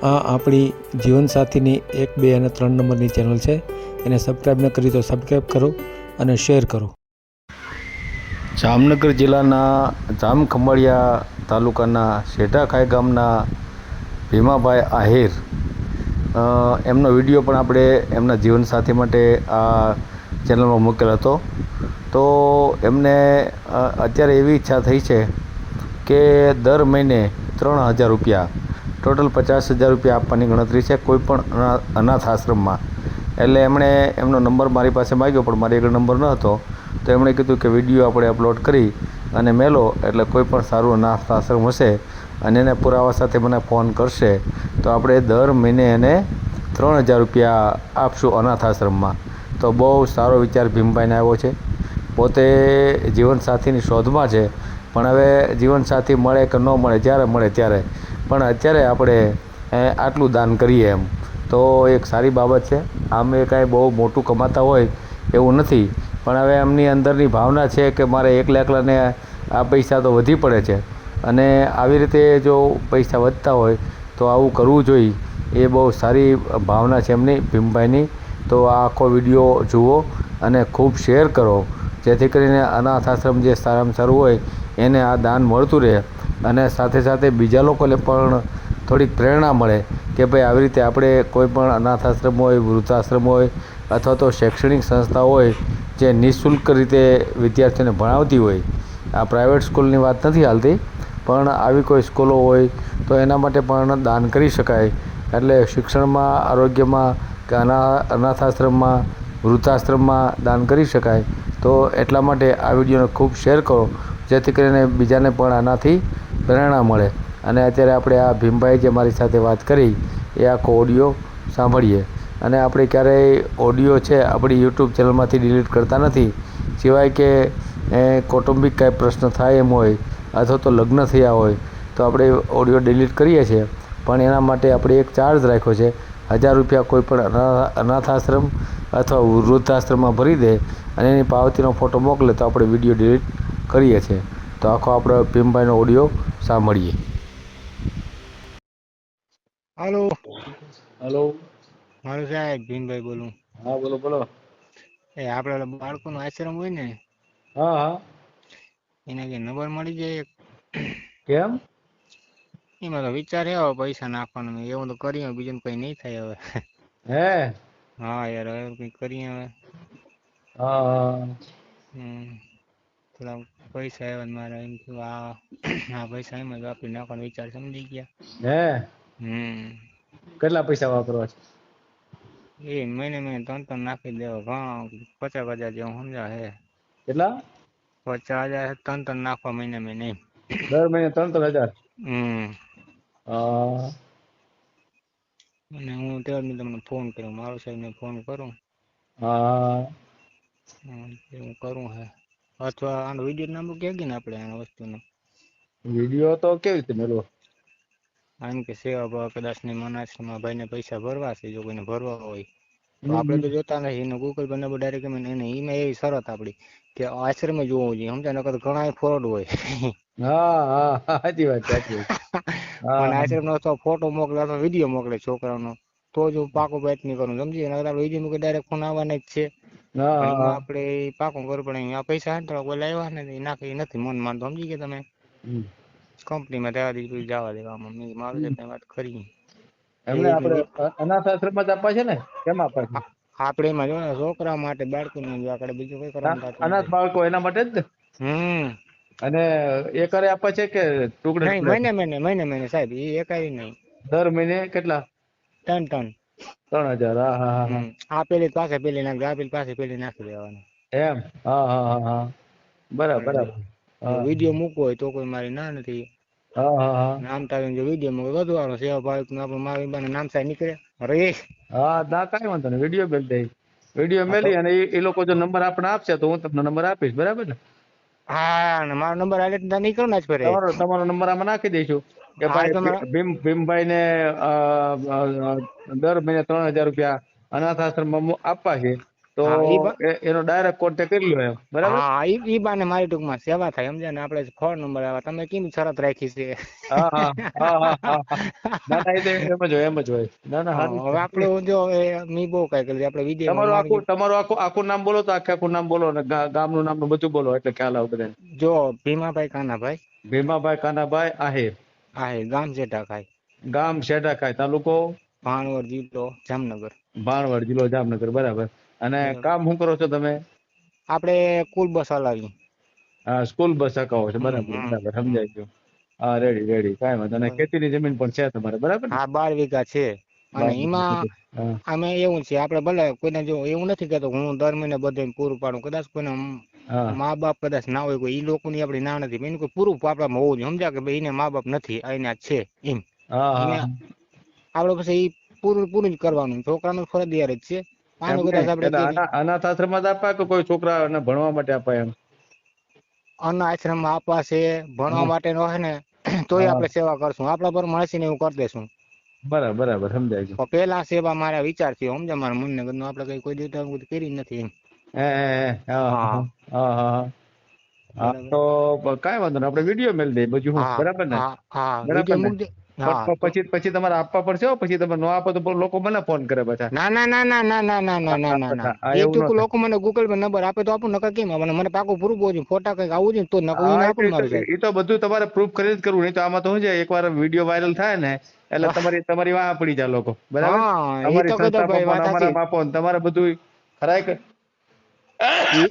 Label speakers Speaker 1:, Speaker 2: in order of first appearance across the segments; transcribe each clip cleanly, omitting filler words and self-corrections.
Speaker 1: આ આપણી જીવનસાથીની 1, 2 અને 3 નંબરની ચેનલ છે. એને સબસ્ક્રાઈબ ન કરી તો સબસ્ક્રાઈબ કરો અને શેર કરો. જામનગર જિલ્લાના જામખંભાળિયા તાલુકાના શેઢાખાઈ ગામના ભીમાભાઈ આહિર, એમનો વિડીયો પણ આપણે એમના જીવનસાથી માટે આ ચેનલમાં મૂકેલ હતો. તો એમને અત્યારે એવી ઈચ્છા થઈ છે કે દર મહિને 3,000 રૂપિયા, ટોટલ 50,000 રૂપિયા આપવાની ગણતરી છે કોઈ પણ અનાથ આશ્રમમાં. એટલે એમણે એમનો નંબર મારી પાસે માગ્યો, પણ મારી આગળ નંબર ન હતો. તો એમણે કીધું કે વિડીયો આપણે અપલોડ કરી અને મેલો, એટલે કોઈ પણ સારું અનાથ આશ્રમ હશે અને એને પુરાવા સાથે મને ફોન કરશે તો આપણે દર મહિને એને 3,000 રૂપિયા આપશું અનાથ આશ્રમમાં. તો બહુ સારો વિચાર ભીમભાઈને આવ્યો છે. પોતે જીવનસાથીની શોધમાં છે, પણ હવે જીવનસાથી મળે કે ન મળે, જ્યારે મળે ત્યારે, પણ અત્યારે આપણે આટલું દાન કરીએ એમ તો એક સારી બાબત છે. આમ એ કાંઈ બહુ મોટું કમાતા હોય એવું નથી, પણ હવે એમની અંદરની ભાવના છે કે મારે એકલા એકલાને આ પૈસા તો વધી પડે છે, અને આવી રીતે જો પૈસા વધતા હોય તો આવું કરવું જોઈએ. એ બહુ સારી ભાવના છે એમની, ભીમભાઈની. તો આ આખો વિડીયો જુઓ અને ખૂબ શેર કરો, જેથી કરીને અનાથ આશ્રમ જે સારામાં સારું હોય એને આ દાન મળતું રહે, અને સાથે સાથે બીજા લોકોને પણ થોડીક પ્રેરણા મળે કે ભાઈ આવી રીતે આપણે કોઈ પણ અનાથ આશ્રમ હોય, વૃદ્ધાશ્રમ હોય, અથવા તો શૈક્ષણિક સંસ્થા હોય જે નિઃશુલ્ક રીતે વિદ્યાર્થીઓને ભણાવતી હોય. આ પ્રાઇવેટ સ્કૂલની વાત નથી હાલતી, પણ આવી કોઈ સ્કૂલો હોય તો એના માટે પણ દાન કરી શકાય. એટલે શિક્ષણમાં, આરોગ્યમાં કે અનાથ આશ્રમમાં, વૃદ્ધાશ્રમમાં દાન કરી શકાય. તો એટલા માટે આ વિડીયોને ખૂબ શેર કરો, જેથી કરીને બીજાને પણ આનાથી પ્રેરણા મળે. અને અત્યારે આપણે આ ભીમભાઈ જે મારી સાથે વાત કરી એ આખો ઓડિયો સાંભળીએ. અને આપણે ક્યારેય ઓડિયો છે આપણી યુટ્યુબ ચેનલમાંથી ડિલીટ કરતા નથી, સિવાય કે કૌટુંબિક કાંઈ પ્રશ્ન થાય એમ હોય અથવા તો લગ્ન થયા હોય તો આપણે ઓડિયો ડિલીટ કરીએ છીએ. પણ એના માટે આપણે એક ચાર્જ રાખ્યો છે, 1,000 રૂપિયા કોઈ પણ અનાથ આશ્રમ અથવા વૃદ્ધાશ્રમમાં ભરી દે અને એની પાવતીનો ફોટો મોકલે તો આપણે વિડીયો ડિલીટ કરીએ છીએ. તો આખો આપણે ભીમભાઈનો ઓડિયો સાંભળીએ.
Speaker 2: હાલો.
Speaker 1: હલો.
Speaker 2: મારું સાહેબ ભીમભાઈ બોલું.
Speaker 1: હા, બોલો બોલો.
Speaker 2: આપડે બાળકોનો આશ્રમ હોય ને,
Speaker 1: હા હા,
Speaker 2: એના જે નંબર મળી જાય.
Speaker 1: કેમ?
Speaker 2: એમાં તો વિચાર એવો પૈસા નાખવાનો, એવું તો કરીએ બીજું કઈ નહીં થાય હવે.
Speaker 1: હે?
Speaker 2: હા યાર, હવે કઈ કરીએ હવે.
Speaker 1: હા.
Speaker 2: થોડા પૈસા આવ્યા મારા, એમ આ પૈસા એમ જ વાપરી નાખવાનો વિચાર, સમજી ગયા.
Speaker 1: હે? કેટલા પૈસા વાપરવા છે?
Speaker 2: એ મહિને મહિને 3-3 નાખી દેવા, ઘણા 50,000 જેવું સમજા હે.
Speaker 1: કેટલા?
Speaker 2: 50,000 3-3 નાખવા મહિને મહિને.
Speaker 1: દર મહિને 3-3 હજાર?
Speaker 2: હમ.
Speaker 1: હા.
Speaker 2: અને હું ત્યારે તમને ફોન કર્યો, મારો સાહેબને ફોન કરું.
Speaker 1: હા.
Speaker 2: હું કરું હે, અથવા આનો વિડીયો નામ કે ને આપણે આ વસ્તુનો
Speaker 1: વિડીયો તો કેવી રીતે મેળવો?
Speaker 2: એમ કે સેવા ભાવ કદાચ ની મનાશ્રમમાં ભાઈને પૈસા ભરવા છે, જો કોઈને ભરવા હોય તો આપણે તો જોતા નથી. એને ગૂગલ પર નંબર ડાયરેક્ટ એમાં એવી શરત આપણી કે આશ્રમે જોવો જોઈએ, સમજા, નકર ઘણા ફ્રોડ હોય.
Speaker 1: હા હા, સાચી વાત, સાચી વાત. હા
Speaker 2: અને આશ્રમનો તો ફોટો મોકલે અથવા વિડીયો મોકલે છોકરાનો, તો જ હું પાકું બેટ નહીં કરું, સમજી. વિડીયો મૂકે ડાયરેક્ટ ફોન આવવાના જ છે,
Speaker 1: હા
Speaker 2: પણ એમાં
Speaker 1: હા.
Speaker 2: આપણે પાકું કરવું પડે. આ પૈસા બોલા આવ્યા ને એ નાખે નથી મન માનતો, સમજી ગયા તમે. કંપનીમાં જવા દીધું, જવા દેવામાં મારું છે વાત કરી.
Speaker 1: એમને આપણે અનાથ આશ્રમમાં જ આપવા છે ને, કેમ આપવા છે?
Speaker 2: આપડે એમાં જો ને છોકરા માટે, બાળકોને આગળ બીજું કઈ કરવાનું થતું
Speaker 1: અનાથ
Speaker 2: નથી.
Speaker 1: બાળકો એના માટે જ ને. અને એ કરે આપે છે કે ટુકડે
Speaker 2: નહીં,
Speaker 1: ટુકડે?
Speaker 2: મહિને સાહેબ, એ એકાઈ નહીં.
Speaker 1: દર મહિને કેટલા?
Speaker 2: 3-3.
Speaker 1: 3,000? હા હા હા.
Speaker 2: આ પેલી પાસે પેલી નાખી, આ પેલી પાસે પેલી નાખી દેવાનું.
Speaker 1: એમ? હા હા હા હા, બરાબર બરાબર.
Speaker 2: જો
Speaker 1: હા
Speaker 2: વિડીયો મૂકવો હોય તો કોઈ મારી ના નથી.
Speaker 1: હા હા હા.
Speaker 2: નામ તારીને વિડીયો મૂકે વધવાનું, સેવા ભાવિ મારું નામ સાહેબ નીકળે. અરે
Speaker 1: હા, ના કાંઈ વાંધો નહીં, વિડીયો મેલ દે. વિડીયો
Speaker 2: હા તો
Speaker 1: મેલી અને એ લોકો જો નંબર આપણે આપશે તો હું તમને નંબર આપીશ, બરાબર ને?
Speaker 2: હા, મારો નંબર આલે તો નહીં કરું ને આજ ફરે.
Speaker 1: તમારો નંબર આમાં નાખી દઈશું કે
Speaker 2: હા તો
Speaker 1: ભાઈ ભીમભાઈ ને દર મહિને 3,000 રૂપિયા અનાથ આશ્રમમાં આપવા છે, તો
Speaker 2: હા
Speaker 1: એનો ડાયરેક્ટ કોન્ટેક્ટ કરી લો એમ, બરાબર.
Speaker 2: હા ઈ બાને મારી ટૂંકમાં સેવા થાય, સમજ્યા ને? આપણે ફોન નંબર આવે, તમે કેમ શરત રાખી છે?
Speaker 1: હા હા હા હા હા હા. ના ના, એ તો એમ જ હોય, એમ જ હોય. ના ના,
Speaker 2: હા,
Speaker 1: સારું
Speaker 2: હવે
Speaker 1: છે.
Speaker 2: આપણું જો મી બહુ કઈ કરી આપણે વિદેશમાં માની
Speaker 1: તમારું આખું નામ બોલો તો આખું નામ બોલો ને ગામનું નામ ને બધું બોલો એટલે ખ્યાલ આવે બધાને.
Speaker 2: જો ભીમાભાઈ કાનાભાઈ
Speaker 1: ભીમાભાઈ કાનાભાઈ આહિર,
Speaker 2: આહિર, ગામ જેઠાખાઈ,
Speaker 1: ગામ શેઢાખાઈ, તાલુકો
Speaker 2: ભાણવડ, જિલ્લો જામનગર.
Speaker 1: ભાણવડ, જિલ્લો જામનગર, બરાબર. અને
Speaker 2: બરાબર.
Speaker 1: કામ શું કરો છો તમે?
Speaker 2: આપણે કુલ બસ હલાવી.
Speaker 1: હા, સ્કૂલ બસ હકાવો છો,
Speaker 2: હમ
Speaker 1: બરાબર
Speaker 2: હમ
Speaker 1: બરાબર,
Speaker 2: હમ
Speaker 1: સમજાય ગયું. હા, રેડી રેડી, કાંઈ વાંધો નહીં.
Speaker 2: બરાબર.
Speaker 1: ખેતીની જમીન પણ છે તમારે, બરાબર ને?
Speaker 2: હા, 12 વીઘા છે. અને એમાં
Speaker 1: હા
Speaker 2: અમે એવું છે, આપણે ભલે કોઈને જો એવું નથી કહેતો હું દર મહિને બધે પૂરું પાડું, કદાચ કોઈને
Speaker 1: હા
Speaker 2: મા બાપ કદાચ ના હોય કોઈ, ઈ લોકોની આપણી ના નથી, એનું કોઈ પૂરું આપણામાં હોવું જોઈએ, સમજ્યા? કે ભાઈ એને મા બાપ નથી, એને છે એમ.
Speaker 1: હા
Speaker 2: એને
Speaker 1: હા.
Speaker 2: આપણે પછી ઈ પૂરું જ કરવાનું, છોકરાનું ફરજિયાત જ છે.
Speaker 1: એમ
Speaker 2: આનું કદાચ
Speaker 1: નહીં,
Speaker 2: આપણે
Speaker 1: એટલે
Speaker 2: કે
Speaker 1: અનાથ આશ્રમમાં જ આપવા કે કોઈ છોકરાને ભણવા માટે આપવા એમ?
Speaker 2: આશ્રમમાં આપવા છે, ભણવા
Speaker 1: હા
Speaker 2: માટે નો હે ને, તોય
Speaker 1: હા,
Speaker 2: આપણે સેવા કરશું, આપણા પર મળશે ને એવું કરી દેશું.
Speaker 1: બરાબર બરાબર, સમજાય ગયું.
Speaker 2: પણ પેલા સેવા મારા વિચાર છે, સમજે? મારા મનને ગમતું, આપણે કઈ કોઈ દેવતા કરી નથી એમ.
Speaker 1: હા
Speaker 2: હા
Speaker 1: હા હા. હા,
Speaker 2: બરાબર.
Speaker 1: તો કાંઈ વાંધો નહીં, આપણે વિડીયો મેલ દઈએ, બીજું શું,
Speaker 2: હા
Speaker 1: બરાબર ને?
Speaker 2: હા હા
Speaker 1: બરાબર
Speaker 2: વિડીયો
Speaker 1: ને?
Speaker 2: મૂકજે. હા
Speaker 1: પણ
Speaker 2: તો
Speaker 1: પછી તમારે આપવા પડશે હો. પછી તમે ન આપો તો લોકો મને ફોન કરે પાછા.
Speaker 2: ના ના ના ના ના ના ના ના ના ના ના,
Speaker 1: હા,
Speaker 2: એ
Speaker 1: એવું ન
Speaker 2: ટૂંક
Speaker 1: થાય.
Speaker 2: લોકો મને ગૂગલ પર નંબર આપે તો આપું, નકર કેમ આપે? મને પાકું પૂરું બોલું, ફોટા કઈક આવું જોઈએ તો નકર ઈને
Speaker 1: હા,
Speaker 2: આપું ને મારું સાહેબ.
Speaker 1: એ તો બધું તમારે પ્રૂફ કરીને જ કરવું. નહીં તો આમાં તો શું છે, એકવાર વિડીયો વાયરલ થાય ને એટલે તમારી વાહ પડી જાય લોકો, બરાબર.
Speaker 2: હા એ
Speaker 1: અમારી
Speaker 2: તો કીધું
Speaker 1: સંસ્થા
Speaker 2: ભાઈ
Speaker 1: આપો
Speaker 2: વાત
Speaker 1: ને અમારા
Speaker 2: સાચી.
Speaker 1: આપો ને તમારે બધું ખરાય
Speaker 2: ઈ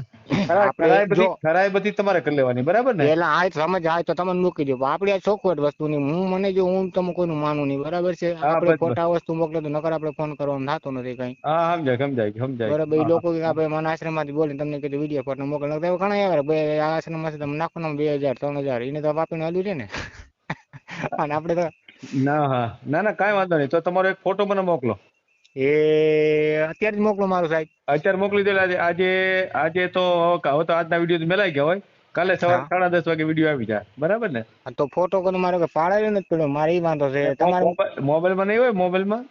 Speaker 2: આપણે જો
Speaker 1: ખરાય બધી તમારે કરી લેવાની, બરાબર ને?
Speaker 2: પેલા આ સમજ આવે તો તમે મૂકી દો. આપડે આ ચોખવટ વસ્તુ ની હું મને જો હું તમે કોઈનું માનું નહીં, બરાબર છે?
Speaker 1: હા,
Speaker 2: આપણે
Speaker 1: બસ બસ.
Speaker 2: ખોટા વસ્તુ મોકલે તો નકર આપણે ફોન કરવાનું થતો નથી કઈ,
Speaker 1: હા, સમજાય સમજાય.
Speaker 2: બરાબર? એ
Speaker 1: હા
Speaker 2: લોકો
Speaker 1: હા
Speaker 2: આપણે મને આશ્રમ માંથી બોલીને તમને કીધું વિડીયો ફોટો મોકલે, ઘણા આવે ભાઈ આ આશ્રમ માંથી તમે નાખો ને 2000 3000, એને તો આપીને આલ્યું છે ને. અને આપણે તો
Speaker 1: ના હા ના ના, કાંઈ વાંધો નહીં. તો તમારો એક ફોટો મને મોકલો.
Speaker 2: એ અત્યારે જ મોકલો મારું સાહેબ.
Speaker 1: અત્યારે મોકલી દે. આજે તો હવે તો આજના વિડીયો મેલાઈ ગયા હોય, કાલે સવારે
Speaker 2: હા
Speaker 1: 10:30 વાગે વિડીયો આવી જાય, બરાબર ને?
Speaker 2: તો ફોટો કોઈ મારે પાડાયો નથી પડ્યો, મારે એ વાંધો છે. તમારે
Speaker 1: મોબાઈલમાં નહીં હોય? મોબાઈલમાં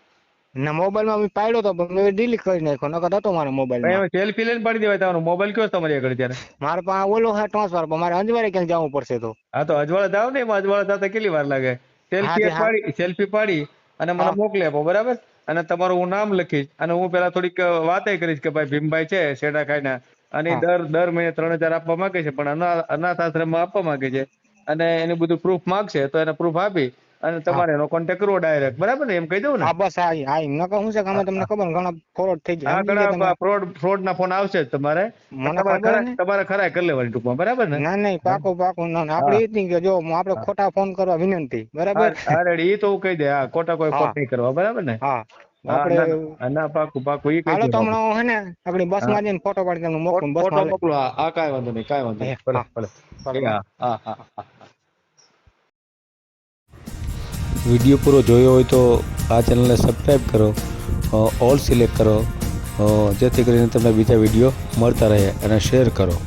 Speaker 2: ના, મોબાઈલમાં મેં પાડ્યો તો પણ મેં ડિલીટ કરી નાખ્યો, નકર હતો મારા મોબાઈલમાં.
Speaker 1: સેલ્ફી લઈને પાડી દેવાય. તમારો મોબાઈલ કયો છે તમારી આગળ ત્યારે?
Speaker 2: મારે પાસે ઓલો હે ટ્રાન્સફર, પણ મારે અંજવારે ક્યાંક જવું પડશે તો.
Speaker 1: હા, તો અજવાળા જાવ ને. એમાં અજવાળા જતા કેટલી વાર લાગે?
Speaker 2: હા તે હા
Speaker 1: સેલ્ફી પાડી અને મને
Speaker 2: હા
Speaker 1: મોકલી આપો, બરાબર? અને તમારું હું નામ લખીશ અને હું પેલા થોડીક વાતે કરીશ કે ભાઈ ભીમભાઈ છે શેડા ખાઈના, અને ઈ
Speaker 2: હા
Speaker 1: દર મહિને 3000 આપવા માંગે છે, પણ અનાથ આશ્રમમાં આપવા માંગે છે. અને એનું બધું પ્રૂફ માંગશે તો એને પ્રૂફ આપી અને
Speaker 2: હા
Speaker 1: તમારે એનો કોન્ટેક્ટ કરવો ડાયરેક્ટ, બરાબર ને? એમ કહી દઉં ને?
Speaker 2: હા બસ હા નકર શું છે કે આમાં તમને ખબર ઘણા ફ્રોડ થઈ જાય,
Speaker 1: હા,
Speaker 2: સમજી ગયા તમે?
Speaker 1: ઘણા ફ્રોડ ના ફોન આવશે જ તમારે, પણ
Speaker 2: મને ખબર ને.
Speaker 1: તમારે ખરા કરી લેવાની ટૂંકમાં, બરાબર ને?
Speaker 2: ના નહીં, પાકું ના આપડે
Speaker 1: હા
Speaker 2: એ જ નહીં કે જો આપડે
Speaker 1: હા
Speaker 2: ખોટા ફોન કરવા વિનંતી,
Speaker 1: હા
Speaker 2: બરાબર?
Speaker 1: હા, રેડી. એ તો હું કહી દે. હા, ખોટા કોઈ ફોન
Speaker 2: હા
Speaker 1: નહીં કરવા, બરાબર ને?
Speaker 2: હા
Speaker 1: હા,
Speaker 2: આપડે
Speaker 1: ના ના ના, પાકું એ કહી
Speaker 2: હાલો તો
Speaker 1: દેવાનું.
Speaker 2: હમણાં હે ને આપણી બસ
Speaker 1: હા,
Speaker 2: માં જઈને ફોટો પાડી તમને મોકલું, બસ માં
Speaker 1: ફોટો
Speaker 2: હાલે.
Speaker 1: મોકલો. હા, કાંઈ વાંધો નહીં, કાંઈ વાંધો નહીં. ભલે
Speaker 2: હા
Speaker 1: ભલે.
Speaker 2: ભલે.
Speaker 1: હા હા હા હા.
Speaker 3: વિડીયો પૂરો જોયો હોય તો આ ચેનલને સબસ્ક્રાઈબ કરો, ઓલ સિલેક્ટ કરો, જેથી કરીને તમને બીજા વિડીયો મળતા રહે, અને શેર કરો.